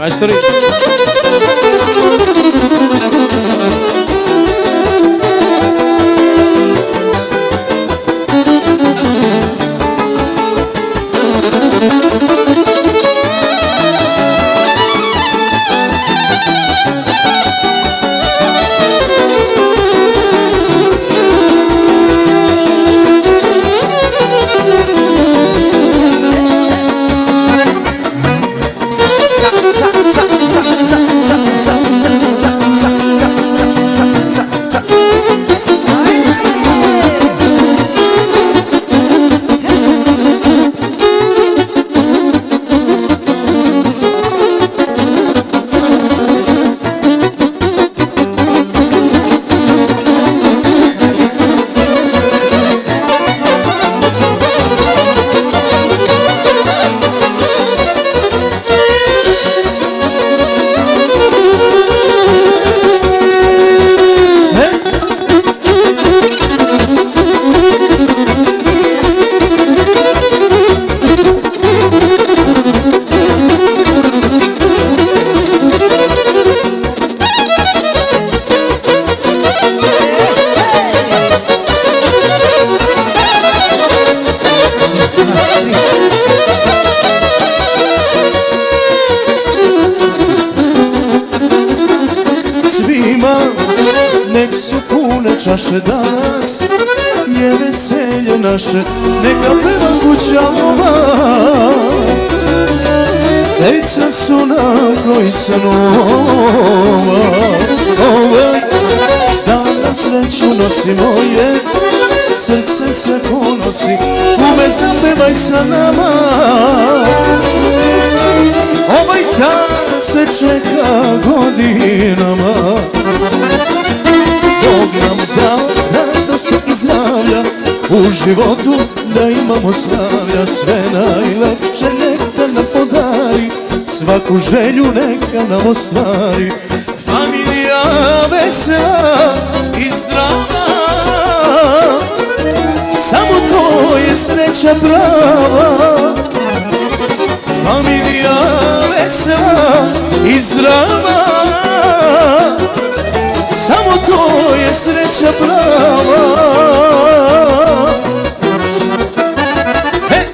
Majstori. Nek se pune čaše danas, je veselje naše, neka peva kuća ova. Deca su nam koji sanova, da nam sreću nosimo je, srce se ponosi, kume zapevaj sa nama. Ovaj dan se čeka godinama, Bog nam dao radost i zdravlja, u životu da imamo slavlja. Sve najlepše neka nam podari, svaku želju neka nam ostvari. Familija vesela i zdrava, samo to je sreća prava. Familija vesela i zdrava, samo to je sreća prava. Hey!